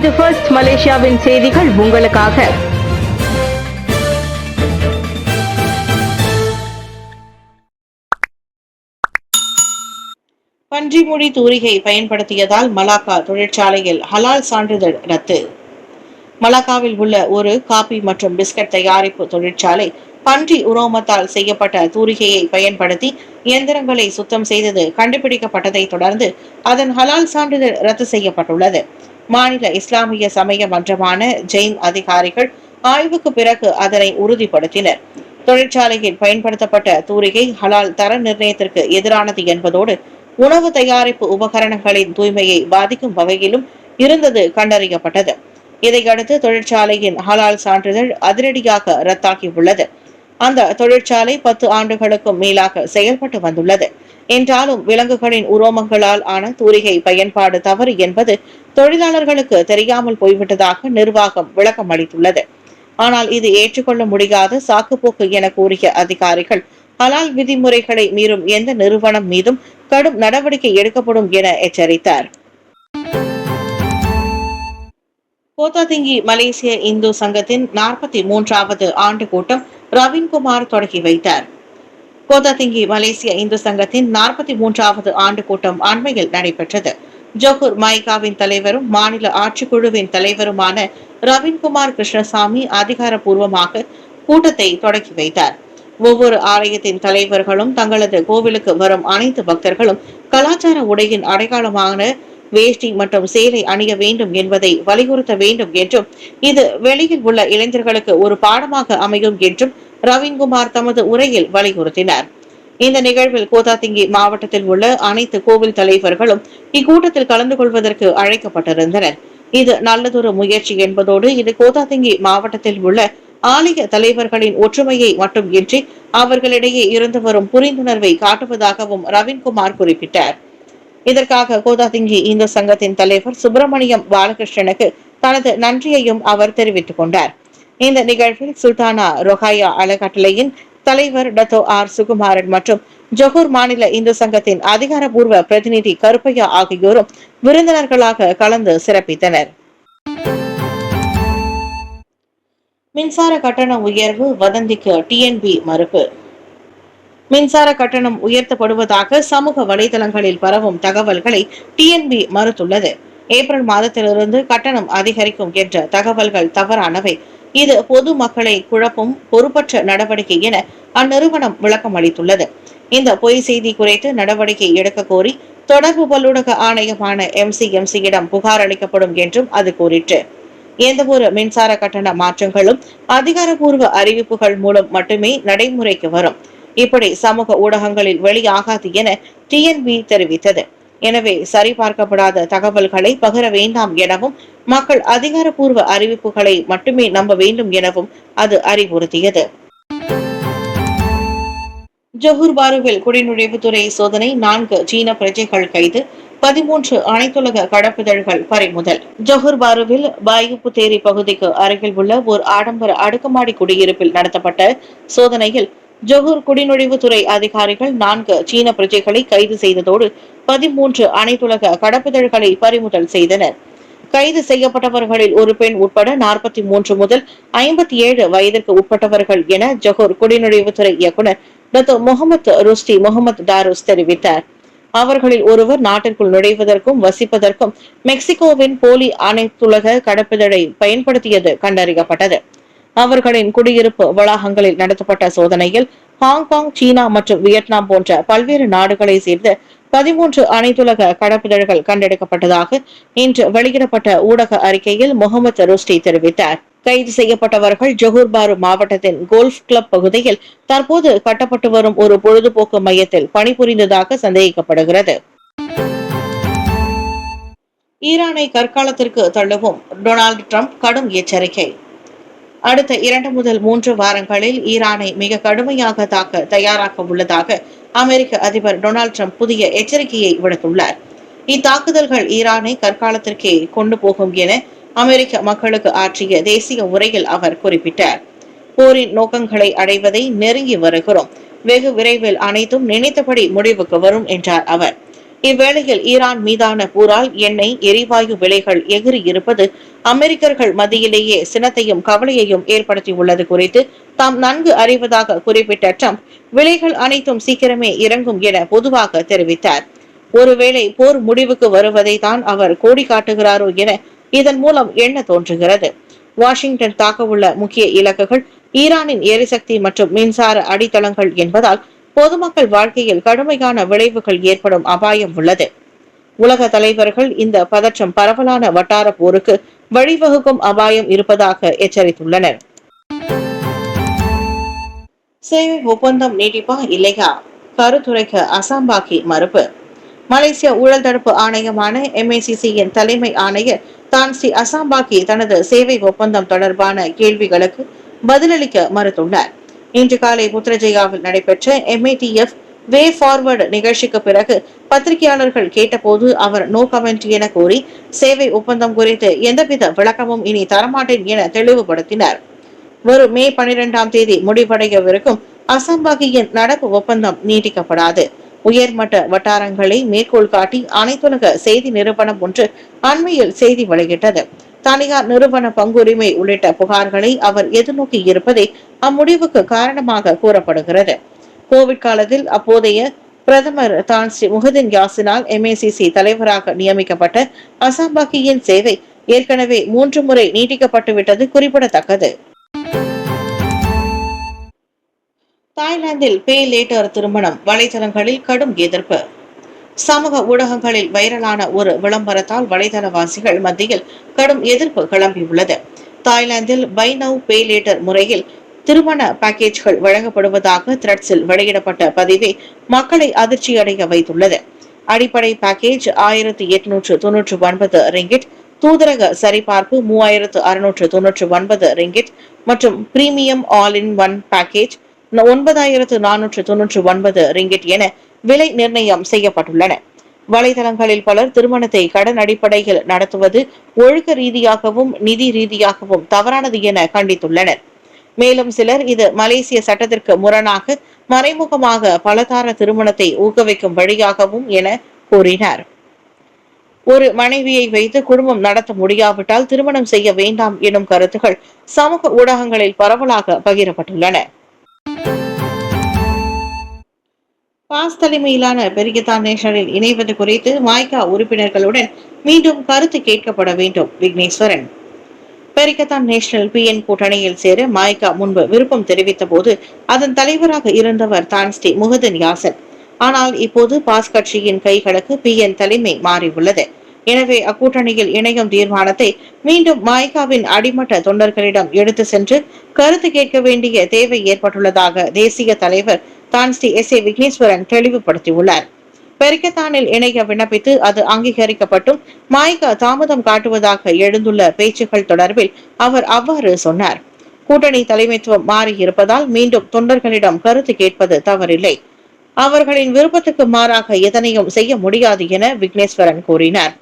இது ஃபர்ஸ்ட் மலேசியாவின் செய்திகள் உங்களுக்காக. பன்றிமொழி தூரிகை பயன்படுத்தியதால் மலாக்கா தொழிற்சாலையில் ஹலால் சான்றிதழ் ரத்து. மலாக்காவில் உள்ள ஒரு காபி மற்றும் பிஸ்கட் தயாரிப்பு தொழிற்சாலை பன்றி உரோமத்தால் செய்யப்பட்ட தூரிகையை பயன்படுத்தி இயந்திரங்களை சுத்தம் செய்தது கண்டுபிடிக்கப்பட்டதை தொடர்ந்து அதன் ஹலால் சான்றிதழ் ரத்து செய்யப்பட்டுள்ளது. மாநில இஸ்லாமிய சமய மன்றமான ஜெயின் அதிகாரிகள் ஆய்வுக்கு பிறகு அதனை உறுதிப்படுத்தினர். தொழிற்சாலையில் பயன்படுத்தப்பட்ட தூரிகை ஹலால் தர நிர்ணயத்திற்கு எதிரானது என்பதோடு உணவு தயாரிப்பு உபகரணங்களின் தூய்மையை பாதிக்கும் வகையிலும் இருந்தது கண்டறியப்பட்டது. இதையடுத்து தொழிற்சாலையின் ஹலால் சான்றிதழ் அதிரடியாக ரத்தாகியுள்ளது. அந்த தொழிற்சாலை 10 ஆண்டுகளுக்கும் மேலாக செயல்பட்டு வந்துள்ளது. என்றாலும் விலங்குகளின் உரோமங்களால் ஆன தூரிகை பயன்பாடு தவறு என்பது தொழிலாளர்களுக்கு தெரியாமல் போய்விட்டதாக நிர்வாகம் விளக்கம் அளித்துள்ளது. ஆனால் இது ஏற்றுக்கொள்ள முடியாத சாக்குப்போக்கு என கூறிய அதிகாரிகள் ஹலால் விதிமுறைகளை மீறும் எந்த நிறுவனம் மீதும் கடும் நடவடிக்கை எடுக்கப்படும் என எச்சரித்தார். கோத்தாதிங்கி மலேசிய இந்து சங்கத்தின் 43வது ஆண்டு கூட்டம் ரவீன்குமார் தொடங்கி வைத்தார். கோத்தாதிங்கி மலேசிய இந்து சங்கத்தின் 43வது ஆண்டு கூட்டம் அண்மையில் நடைபெற்றது. ஜோஹூர் மைகாவின் தலைவரும் மாநில ஆட்சிக்குழுவின் தலைவருமான ரவீன்குமார் கிருஷ்ணசாமி அதிகாரப்பூர்வமாக கூட்டத்தை தொடங்கி வைத்தார். ஒவ்வொரு ஆலயத்தின் தலைவர்களும் தங்களது கோவிலுக்கு வரும் அனைத்து பக்தர்களும் கலாச்சார உடையின் அடையாளமான வேஷ்டி மற்றும் சேலை அணிய வேண்டும் என்பதை வலியுறுத்த வேண்டும் என்றும் இது வெளியில் உள்ள இளைஞர்களுக்கு ஒரு பாடமாக அமையும் என்றும் ரவீன்குமார் தமது உரையில் வலியுறுத்தினார். இந்த நிகழ்வில் கோத்தாதிங்கி மாவட்டத்தில் உள்ள அனைத்து கோவில் தலைவர்களும் இக்கூட்டத்தில் கலந்து கொள்வதற்கு அழைக்கப்பட்டிருந்தனர். இது நல்லதொரு முயற்சி என்பதோடு இது கோத்தாதிங்கி மாவட்டத்தில் உள்ள ஆலய தலைவர்களின் ஒற்றுமையை மட்டும் இன்றி அவர்களிடையே இருந்து வரும் புரிந்துணர்வை காட்டுவதாகவும் ரவீன்குமார் குறிப்பிட்டார். இதற்காக கோத்தாதிங்கி இந்து சங்கத்தின் தலைவர் சுப்பிரமணியம் பாலகிருஷ்ணனுக்கு தனது நன்றியையும் அவர் தெரிவித்துக் கொண்டார். இந்த நிகழ்வில் சுல்தானா ரொஹாயா அறக்கட்டளையின் தலைவர் டத்தோ ஆர் சுகுமாரன் மற்றும் ஜொஹூர் மாநில இந்து சங்கத்தின் அதிகாரப்பூர்வ பிரதிநிதி கருப்பையா ஆகியோரும் விருந்தினர்களாக கலந்து சிறப்பித்தனர். மின்சார கட்டண உயர்வு வதந்திக்கு டிஎன்பி மறுப்பு. மின்சார கட்டணம் உயர்த்தப்படுவதாக சமூக வலைதளங்களில் பரவும் தகவல்களை டிஎன்பி மறுத்துள்ளது. ஏப்ரல் மாதத்திலிருந்து கட்டணம் அதிகரிக்கும் என்ற தகவல்கள் தவறானவை. இது பொது மக்களை குழப்பும் பொறுப்பற்ற நடவடிக்கை என அந்நிறுவனம் விளக்கம் அளித்துள்ளது. இந்த பொய் செய்தி குறித்து நடவடிக்கை எடுக்க கோரி தொடர்பு பல்லுலக ஆணையமான எம்சிஎம்சியிடம் புகார் அளிக்கப்படும் என்றும் அது கூறிற்று. எந்தவொரு மின்சார கட்டண மாற்றங்களும் அதிகாரப்பூர்வ அறிவிப்புகள் மூலம் மட்டுமே நடைமுறைக்கு வரும். இப்படி சமூக ஊடகங்களில் வெளியாகாது என டிஎன்பி தெரிவித்தது. எனவே சரிபார்க்கப்படாத தகவல்களை பகிர வேண்டாம் எனவும் மக்கள் அதிகாரப்பூர்வ அறிவிப்புகளை மட்டுமே நம்ப வேண்டும் எனவும் அது அறிவுறுத்தியது. ஜொஹூர் பாருவில் குடிநுழைவுத்துறை சோதனை, 4 சீன பிரஜைகள் கைது, 13 அனைத்துலக கடப்பிதழ்கள் பறிமுதல். ஜொஹூர் பாருவில் பாயுப்புத்தேரி பகுதிக்கு அருகில் உள்ள ஒரு ஆடம்பர அடுக்குமாடி குடியிருப்பில் நடத்தப்பட்ட சோதனையில் ஜொஹூர் குடிநுழைவுத்துறை அதிகாரிகள் 4 சீன பிரஜைகளை கைது செய்ததோடு 13 அனைத்துலக கடப்பிதழ்களை பறிமுதல் செய்தனர். கைது செய்யப்பட்டவர்களில் ஒரு பெண் உட்பட 43 முதல் 57 வயதிற்கு உட்பட்டவர்கள் என ஜொஹூர் குடிநுழைவுத்துறை இயக்குநர் டாக்டர் முகமது ருஸ்டி முகமது தாரூஸ் தெரிவித்தார். அவர்களில் ஒருவர் நாட்டிற்குள் நுழைவதற்கும் வசிப்பதற்கும் மெக்சிகோவின் போலி அனைத்துலக கடப்பிதழை பயன்படுத்தியது கண்டறியப்பட்டது. அவர்களின் குடியிருப்பு வளாகங்களில் நடத்தப்பட்ட சோதனையில் ஹாங்காங், சீனா மற்றும் வியட்நாம் போன்ற பல்வேறு நாடுகளை சேர்ந்த 13 அனைத்துலக கடப்பிதழ்கள் கண்டெடுக்கப்பட்டதாக இன்று வெளியிடப்பட்ட ஊடக அறிக்கையில் முகமது ருஸ்டி தெரிவித்தார். கைது செய்யப்பட்டவர்கள் ஜொஹூர் பாரு மாவட்டத்தின் கோல்ஃப் கிளப் பகுதியில் தற்போது கட்டப்பட்டு வரும் ஒரு பொழுதுபோக்கு மையத்தில் பணிபுரிந்ததாக சந்தேகிக்கப்படுகிறது. ஈரானை கற்காலத்திற்கு தள்ளுவோம், டொனால்டு டிரம்ப் கடும் எச்சரிக்கை. அடுத்த 2 முதல் 3 வாரங்களில் ஈரானை மிக கடுமையாக தாக்க தயாராக உள்ளதாக அமெரிக்க அதிபர் டொனால்டு டிரம்ப் புதிய எச்சரிக்கையை விடுத்துள்ளார். இத்தாக்குதல்கள் ஈரானை கற்காலத்திற்கே கொண்டு போகும் என அமெரிக்க மக்களுக்கு ஆற்றிய தேசிய உரையில் அவர் குறிப்பிட்டார். போரின் நோக்கங்களை அடைவதை நெருங்கி வருகிறோம், வெகு விரைவில் அனைத்தும் நினைத்தபடி முடிவுக்கு வரும் என்றார் அவர். இவ்வேளையில் ஈரான் மீதான போரால் எண்ணெய் எரிவாயு விலைகள் எகிரி இருப்பது அமெரிக்கர்கள் மத்தியிலேயே சினத்தையும் கவலையையும் ஏற்படுத்தியுள்ளது குறித்து தாம் நன்கு அறிவதாக குறிப்பிட்ட ட்ரம்ப் விலைகள் அனைத்தும் சீக்கிரமே இறங்கும் என பொதுவாக தெரிவித்தார். ஒருவேளை போர் முடிவுக்கு வருவதை தான் அவர் கோடி காட்டுகிறாரோ என இதன் மூலம் எண்ண தோன்றுகிறது. வாஷிங்டன் தாக்கவுள்ள முக்கிய இலக்குகள் ஈரானின் எரிசக்தி மற்றும் மின்சார அடித்தளங்கள் என்பதால் பொதுமக்கள் வாழ்க்கையில் கடுமையான விளைவுகள் ஏற்படும் அபாயம் உள்ளது. உலக தலைவர்கள் இந்த பதற்றம் பரவலான வட்டார போருக்கு வழிவகுக்கும் அபாயம் இருப்பதாக எச்சரித்துள்ளனர். சேவை ஒப்பந்தம் நீட்டிப்பா இல்லையா? கருத்துரைக்க அசாம்பாக்கி மறுப்பு. மலேசிய ஊழல் தடுப்பு ஆணையமான MACCயின் தலைமை ஆணையர் தான் ஸ்ரீ அசாம்பாக்கி தனது சேவை ஒப்பந்தம் தொடர்பான கேள்விகளுக்கு பதிலளிக்க மறுத்துள்ளார். இன்று காலை புத்ரஜயாவில் நடைபெற்ற MATF வே ஃபார்வர்டு நிகழ்ச்சிக்கு பிறகு பத்திரிகையாளர்கள் கேட்டபோது அவர் நோ கமெண்ட் என கூறி சேவை ஒப்பந்தம் குறித்து எந்தவித விளக்கமும் இனி தரமாட்டேன் என தெளிவுபடுத்தினார். வரும் மே 12ஆம் தேதி முடிவடையவிருக்கும் அசாம்பாகியின் நடப்பு ஒப்பந்தம் நீட்டிக்கப்படாது. உயர்மட்ட வட்டாரங்களை மேற்கோள் காட்டி அனைத்துலக செய்தி நிறுவனம் ஒன்று அண்மையில் செய்தி வெளியிட்டது. தனியார் நிறுவன பங்குரிமை உள்ளிட்ட புகார்களை அவர் எதிர்நோக்கி இருப்பதே அம்முடிவுக்கு காரணமாக கூறப்படுகிறது. கோவிட் காலத்தில் அப்போதைய பிரதமர் தான் ஸ்ரீ முஹிதீன் யாசினால் MACC தலைவராக நியமிக்கப்பட்ட அசாம்பாகியின் சேவை ஏற்கனவே 3 முறை நீட்டிக்கப்பட்டுவிட்டது குறிப்பிடத்தக்கது. தாய்லாந்தில் பே லேட்டர் திருமணம் வலைதளங்களில் கடும் எதிர்ப்பு. சமூக ஊடகங்களில் வைரலான ஒரு விளம்பரத்தால் வலைதளவாசிகள் மத்தியில் கடும் எதிர்ப்பு கிளம்பியுள்ளது. தாய்லாந்தில் பை நவ் பே லேட்டர் முறையில் திருமண பேக்கேஜ்கள் வழங்கப்படுவதாக த்ரெட்ஸில் வெளியிடப்பட்ட பதிவே மக்களை அதிர்ச்சியடைய வைத்துள்ளது. அடிப்படை பேக்கேஜ் 1899 ரிங்கிட், தூதரக சரிபார்ப்பு 3699 ரிங்கிட் மற்றும் premium all in one package 9499 ringgit என விலை நிர்ணயம் செய்யப்பட்டுள்ளன. வலைதளங்களில் பலர் திருமணத்தை கடன் அடிப்படையில் நடத்துவது ஒழுக்க ரீதியாகவும் நிதி ரீதியாகவும் தவறானது என கண்டித்துள்ளனர். மேலும் சிலர் இது மலேசிய சட்டத்திற்கு முரணாக மறைமுகமாக பலதார திருமணத்தை ஊக்குவிக்கும் வழியாகவும் என கூறினார். ஒரு மனைவியை வைத்து குடும்பம் நடத்த முடியாவிட்டால் திருமணம் செய்ய வேண்டாம் எனும் கருத்துக்கள் சமூக ஊடகங்களில் பரவலாக பகிரப்பட்டுள்ளன. பாஸ் தலைமையிலான பெரிகத்தான் நேஷனலில் இணைவது குறித்து மாய்கா உறுப்பினர்களுடன் மீண்டும் கருத்து கேட்கப்பட வேண்டும். விக்னேஸ்வரன். பெரிகத்தான் நேஷனல் PN கூட்டணியில் சேர மாய்கா முன்பு விருப்பம் தெரிவித்த போது அதன் தலைவராக இருந்தவர் தான் ஸ்ரீ முஹிதீன் யாசின். ஆனால் இப்போது பாஸ் கட்சியின் கைகளுக்கு PN தலைமை மாறியுள்ளது. எனவே அக்கூட்டணியில் இணையும் தீர்மானத்தை மீண்டும் மாய்காவின் அடிமட்ட தொண்டர்களிடம் எடுத்து சென்று கருத்து கேட்க வேண்டிய தேவை ஏற்பட்டுள்ளதாக தேசிய தலைவர் தான் ஸ்ரீ SA விக்னேஸ்வரன் தெளிவுபடுத்தியுள்ளார். பெரிகத்தானில் இணைய விண்ணப்பித்து அது அங்கீகரிக்கப்பட்டும் மாய்கா தாமதம் காட்டுவதாக எழுந்துள்ள பேச்சுக்கள் தொடர்பில் அவர் அவ்வாறு சொன்னார். கூட்டணி தலைமைத்துவம் மாறி இருப்பதால் மீண்டும் தொண்டர்களிடம் கருத்து கேட்பது தவறில்லை. அவர்களின் விருப்பத்துக்கு மாறாக எதனையும் செய்ய முடியாது என விக்னேஸ்வரன் கூறினார்.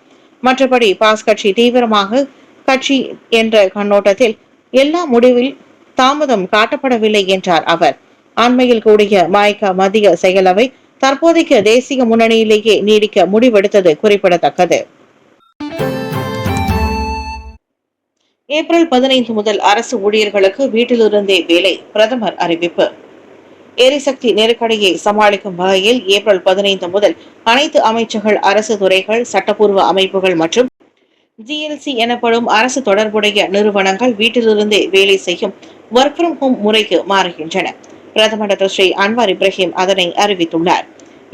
மற்றபடி பாஸ் கட்சி தீவிரமாக கட்சி என்ற கண்ணோட்டத்தில் எல்லா முடிவில் தாமதம் காட்டப்படவில்லை என்றார் அவர். அண்மையில் கூடிய மாய்கா மத்திய செயலவை தற்போதைக்கு தேசிய முன்னணியிலேயே நீடிக்க முடிவெடுத்தது குறிப்பிடத்தக்கது. ஏப்ரல் 15 முதல் அரசு ஊழியர்களுக்கு வீட்டிலிருந்தே வேலை, பிரதமர் அறிவிப்பு. எரிசக்தி நெருக்கடியை சமாளிக்கும் வகையில் ஏப்ரல் 15 முதல் அனைத்து அமைச்சுகள், அரசு துறைகள், சட்டப்பூர்வ அமைப்புகள் மற்றும் GLC எனப்படும் அரசு தொடர்புடைய நிறுவனங்கள் வீட்டிலிருந்தே வேலை செய்யும் ஒர்க் ஃப்ரம் ஹோம் முறைக்கு மாறுகின்றன. பிரதமர் டாக்டர் ஸ்ரீ அன்வார் இப்ராஹிம் அதனை அறிவித்துள்ளார்.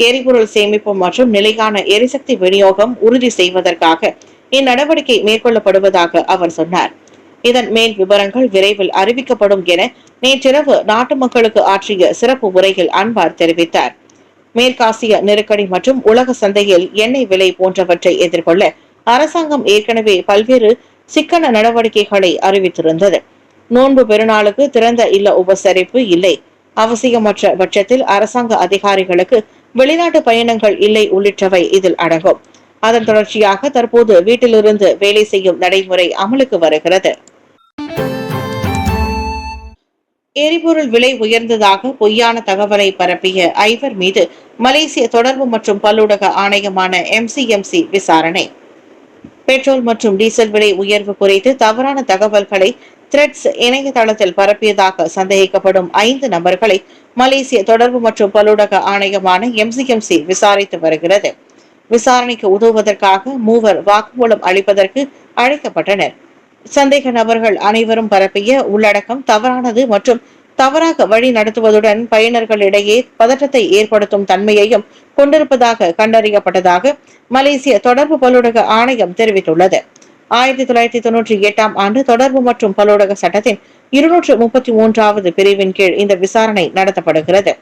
எரிபொருள் சேமிப்பு மற்றும் நிலையான எரிசக்தி விநியோகம் உறுதி செய்வதற்காக இந்நடவடிக்கை மேற்கொள்ளப்படுவதாக அவர் சொன்னார். இதன் மேல் விவரங்கள் விரைவில் அறிவிக்கப்படும் என நேற்றிரவு நாட்டு மக்களுக்கு ஆற்றிய சிறப்பு உரையில் அன்வார் தெரிவித்தார். மேற்காசிய நெருக்கடி மற்றும் உலக சந்தையில் எண்ணெய் விலை போன்றவற்றை எதிர்கொள்ள அரசாங்கம் ஏற்கனவே பல்வேறு சிக்கன நடவடிக்கைகளை அறிவித்திருந்தது. நோன்பு பெருநாளுக்கு திறந்த இல்ல உபசரிப்பு இல்லை, அவசியமற்ற பட்சத்தில் அரசாங்க அதிகாரிகளுக்கு வெளிநாட்டு பயணங்கள் இல்லை உள்ளிட்டவை இதில் அடங்கும். அதன் தொடர்ச்சியாக தற்போது வீட்டிலிருந்து வேலை செய்யும் நடைமுறை அமலுக்கு வருகிறது. எரிபொருள் விலை உயர்ந்ததாக பொய்யான தகவலை பரப்பிய ஐவர் மீது மலேசிய தொடர்பு மற்றும் பல்லூடக ஆணையமான MCMC விசாரணை. பெட்ரோல் மற்றும் டீசல் விலை உயர்வு குறித்து தவறான தகவல்களை த்ரெட்ஸ் இணையதளத்தில் பரப்பியதாக சந்தேகிக்கப்படும் 5 நபர்களை மலேசிய தொடர்பு மற்றும் பல்லூடக ஆணையமான MCMC விசாரித்து வருகிறது. விசாரணைக்கு உதவுவதற்காக 3 வாக்குமூலம் அளிப்பதற்கு அழைக்கப்பட்டனர். சந்தேக நபர்கள் அனைவரும் பரப்பிய உள்ளடக்கம் தவறானது மற்றும் தவறாக வழி நடத்துவதுடன் பயனர்களிடையே பதற்றத்தை ஏற்படுத்தும் தன்மையையும் கொண்டிருப்பதாக கண்டறியப்பட்டதாக மலேசிய தொடர்பு பல்லூடக ஆணையம் தெரிவித்துள்ளது. 1998 ஆண்டு தொடர்பு மற்றும் பல்லூடக சட்டத்தின் 233வது பிரிவின் கீழ் இந்த விசாரணை நடத்தப்படுகிறது.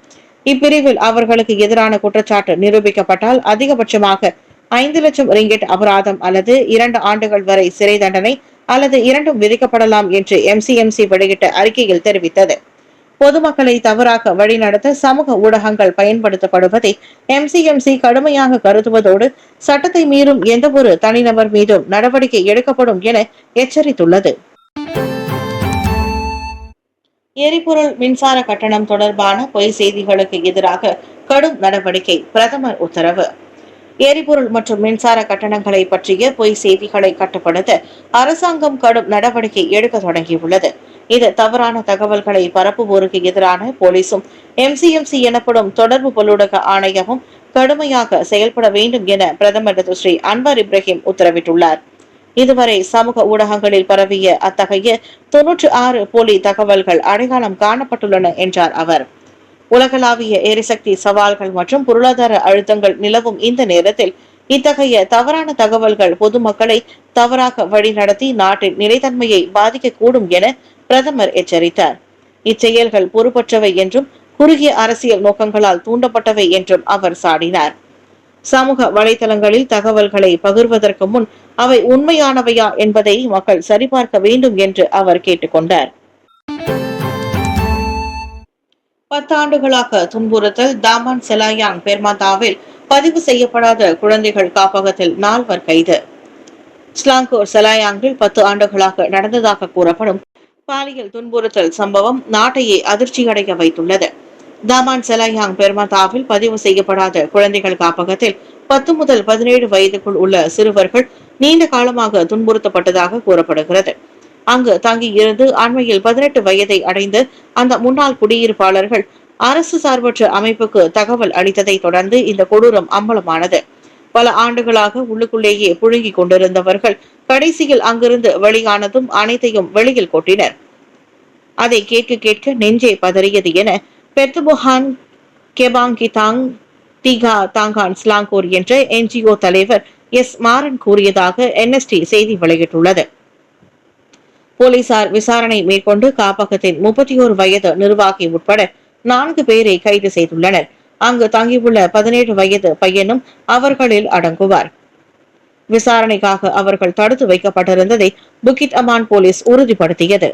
இப்பிரிவில் அவர்களுக்கு எதிரான குற்றச்சாட்டு நிரூபிக்கப்பட்டால் அதிகபட்சமாக 5 லட்சம் ரிங்கெட் அபராதம் அல்லது 2 ஆண்டுகள் வரை சிறை தண்டனை அல்லது இரண்டும் விதிக்கப்படலாம் என்று MCMC வெளியிட்ட அறிக்கையில் தெரிவித்தது. பொதுமக்களை தவறாக வழிநடத்த சமூக ஊடகங்கள் பயன்படுத்தப்படுவதை MCMC கடுமையாக கருதுவதோடு சட்டத்தை மீறும் எந்தவொரு தனிநபர் மீதும் நடவடிக்கை எடுக்கப்படும் என எச்சரித்துள்ளது. எரிபொருள் மின்சார கட்டணம் தொடர்பான பொய் செய்திகளுக்கு எதிராக கடும் நடவடிக்கை, பிரதமர் உத்தரவு. எரிபொருள் மற்றும் மின்சார கட்டணங்களை பற்றிய பொய் செய்திகளை கட்டுப்படுத்த அரசாங்கம் கடும் நடவடிக்கை எடுக்க தொடங்கியுள்ளது. இது தவறான தகவல்களை பரப்புவோருக்கு எதிரான போலீசும் MCMC எனப்படும் தொடர்பு பல்லூடக ஆணையமும் கடுமையாக செயல்பட வேண்டும் என பிரதமர் ஸ்ரீ அன்வார் இப்ராஹிம் உத்தரவிட்டுள்ளார். இதுவரை சமூக ஊடகங்களில் பரவிய அத்தகைய 96 போலி தகவல்கள் அடையாளம் காணப்பட்டுள்ளன என்றார் அவர். உலகளாவிய எரிசக்தி சவால்கள் மற்றும் பொருளாதார அழுத்தங்கள் நிலவும் இந்த நேரத்தில் இத்தகைய தவறான தகவல்கள் பொதுமக்களை தவறாக வழிநடத்தி நாட்டின் நிலைத்தன்மையை பாதிக்கக்கூடும் என பிரதமர் எச்சரித்தார். இச்செயல்கள் பொறுப்பற்றவை என்றும் குறுகிய அரசியல் நோக்கங்களால் தூண்டப்பட்டவை என்றும் அவர் சாடினார். சமூக வலைதளங்களில் தகவல்களை பகிர்வதற்கு முன் அவை உண்மையானவையா என்பதை மக்கள் சரிபார்க்க வேண்டும் என்று அவர் கேட்டுக்கொண்டார். 10 ஆண்டுகளாக துன்புறுத்தல், தாமான் செலாயாங் பெர்மாதாவில் பதிவு செய்யப்படாத குழந்தைகள் காப்பகத்தில் 4 கைது. ஸ்லாங்கூர் செலாயாங்கில் 10 ஆண்டுகளாக நடந்ததாக கூறப்படும் பாலியல் துன்புறுத்தல் சம்பவம் நாட்டையே அதிர்ச்சியடைய வைத்துள்ளது. தாமான் செலாயாங் பெர்மாதாவில் பதிவு செய்யப்படாத குழந்தைகள் காப்பகத்தில் 10 முதல் 17 வயதுக்குள் உள்ள சிறுவர்கள் நீண்ட காலமாக துன்புறுத்தப்பட்டதாக கூறப்படுகிறது. அங்கு தங்கி இருந்து அண்மையில் 18 வயதை அடைந்த அந்த முன்னாள் குடியிருப்பாளர்கள் அரசு சார்பற்ற அமைப்புக்கு தகவல் அளித்ததை தொடர்ந்து இந்த கொடூரம் அம்பலமானது. பல ஆண்டுகளாக உள்ளுக்குள்ளேயே புழுங்கிக் கொண்டிருந்தவர்கள் கடைசியில் அங்கிருந்து வெளியானதும் அனைத்தையும் வெளியில் கொட்டினர். அதை கேட்க கேட்க நெஞ்சே பதறியது என பெர்துபுஹான் கெபாங்கிதாங் திகா தாங்கான் ஸ்லாங்கூர் என்ற NGO தலைவர் எஸ் மாறன் கூறியதாக NST செய்தி வெளியிட்டுள்ளது. போலீசார் விசாரணை மேற்கொண்டு காப்பகத்தின் 31 வயது நிர்வாகி உட்பட 4 பேரை கைது செய்துள்ளனர். அங்கு தங்கியுள்ள 17 வயது பையனும் அவர்களில் அடங்குவார். விசாரணைக்காக அவர்கள் தடுத்து வைக்கப்பட்டிருந்ததை புக்கிட் அமான் போலீஸ் உறுதிப்படுத்தியது.